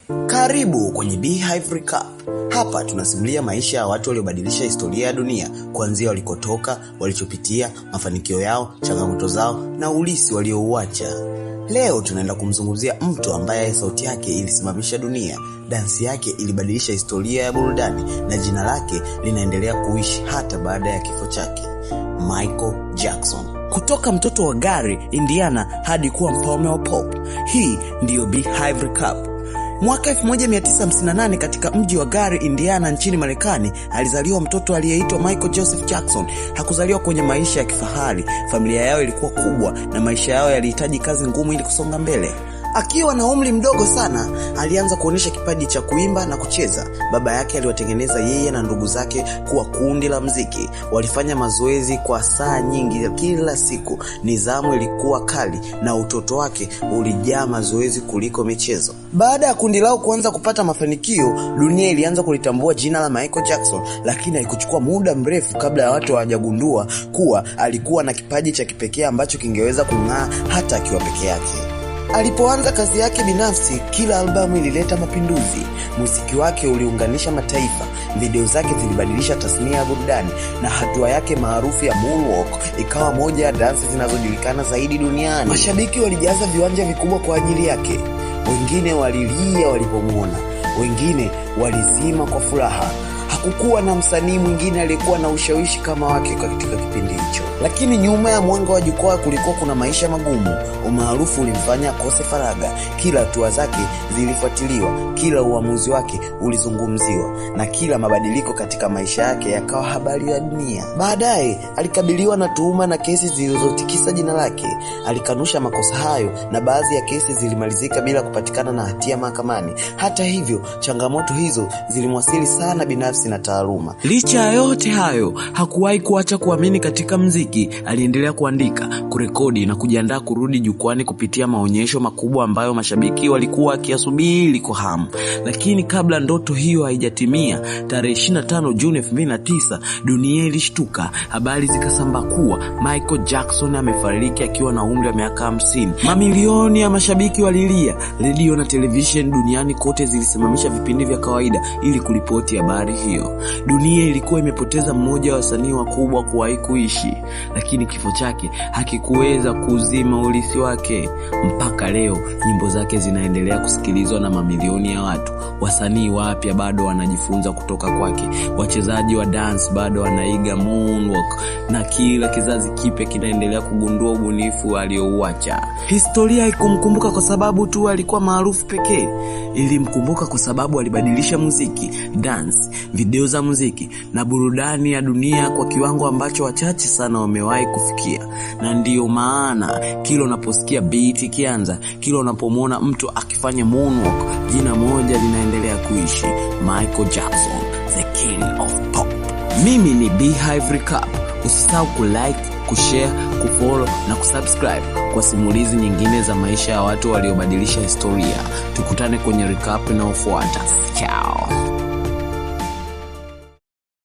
Karibu kwenye Beehive Recap. Hapa tunasimulia maisha ya watu waliobadilisha historia ya dunia, kuanzia walikotoka, walichopitia, mafanikio yao, changamoto zao na ulisi waliouacha. Leo tunaenda kumzungumzia mtu ambaye sauti yake ilisimamisha dunia, dansi yake ilibadilisha historia ya burudani na jina lake linaendelea kuishi hata baada ya kifo chake. Michael Jackson. Kutoka mtoto wa Gary, Indiana hadi kuwa mfalme wa pop. Hii ndiyo Beehive Recap. Mwaka 1958 katika mji wa Gary, Indiana nchini Marekani, alizaliwa mtoto aliyeitwa Michael Joseph Jackson. Hakuzaliwa kwenye maisha ya kifahari. Familia yao ilikuwa kubwa na maisha yao yalihitaji kazi ngumu ili kusonga mbele. Akiwa na umri mdogo sana, alianza kuonyesha kipaji cha kuimba na kucheza. Baba yake aliwatengeneza yeye na ndugu zake kuwa kundi la muziki. Walifanya mazoezi kwa saa nyingi kila siku. Nidhamu ilikuwa kali na utoto wake ulijaa mazoezi kuliko michezo. Baada ya kundi lao kuanza kupata mafanikio, dunia ilianza kulitambua jina la Michael Jackson, lakini haikuchukua muda mrefu kabla ya watu hawajagundua kuwa alikuwa na kipaji cha kipekee ambacho kingeweza kung'aa hata akiwa peke yake. Alipoanza kazi yake binafsi, kila albamu ilileta mapinduzi. Muziki wake uliunganisha mataifa, video zake zilibadilisha tasnia ya burudani, na hatua yake maarufu ya moonwalk ikawa moja ya dansi zinazojulikana zaidi duniani. Mashabiki walijaza viwanja vikubwa kwa ajili yake. Wengine walilia walipomuona, wengine walizima kwa furaha. Hakukuwa na msanii mwingine aliyekuwa na ushawishi kama wake katika kipindi hicho. Lakini nyuma ya mwanga wa jukwaa kulikuwa kuna maisha magumu. Umaarufu ulimfanya akose faraga. Kila hatua zake zilifuatiliwa, kila uamuzi wake ulizungumziwa, na kila mabadiliko katika maisha yake yakawa habari ya dunia. Baadaye alikabiliwa na tuhuma na kesi zilizotikisa jina lake. Alikanusha makosa hayo na baadhi ya kesi zilimalizika bila kupatikana na hatia mahakamani. Hata hivyo, changamoto hizo zilimwasili sana binafsi na taaluma. Licha ya yote hayo, hakuwahi kuacha kuamini katika muziki. Aliendelea kuandika, kurekodi na kujiandaa kurudi jukwani kupitia maonyesho makubwa ambayo mashabiki walikuwa wakiyasubiri kwa hamu. Lakini kabla ndoto hiyo haijatimia, tarehe 25 Juni 2009, dunia ilishtuka. Habari zikasambaa kuwa Michael Jackson amefariki akiwa na umri wa miaka 50. Mamilioni ya mashabiki walilia. Radio na television duniani kote zilisimamisha vipindi vya kawaida ili kuripoti habari hiyo. Dunia ilikuwa imepoteza mmoja wa wasanii wakubwa kuwahi kuishi, lakini kifo chake hakikuweza kuzima urithi wake. Mpaka leo nyimbo zake zinaendelea kusikilizwa na mamilioni ya watu. Wasanii wapya bado wanajifunza kutoka kwake. Wachezaji wa dance bado wanaiga moonwalk, na kila kizazi kipya kinaendelea kugundua ubunifu aliouacha. Historia haikumkumbuka kwa sababu tu alikuwa maarufu pekee. Ilimkumbuka kwa sababu alibadilisha muziki, dance, video za muziki na burudani ya dunia kwa kiwango ambacho wachache sana wamewahi kufikia. Na ndiyo maana kila unaposikia beat ikianza, kila unapomwona mtu akifanya moonwalk, jina moja linaendelea kuishi: Michael Jackson, the king of pop. Mimi ni Beehive Recap. Usisahau kulike, kushare, kufollow na kusubscribe kwa simulizi nyingine za maisha ya watu waliobadilisha historia. Tukutane kwenye recap inayofuata. Ciao.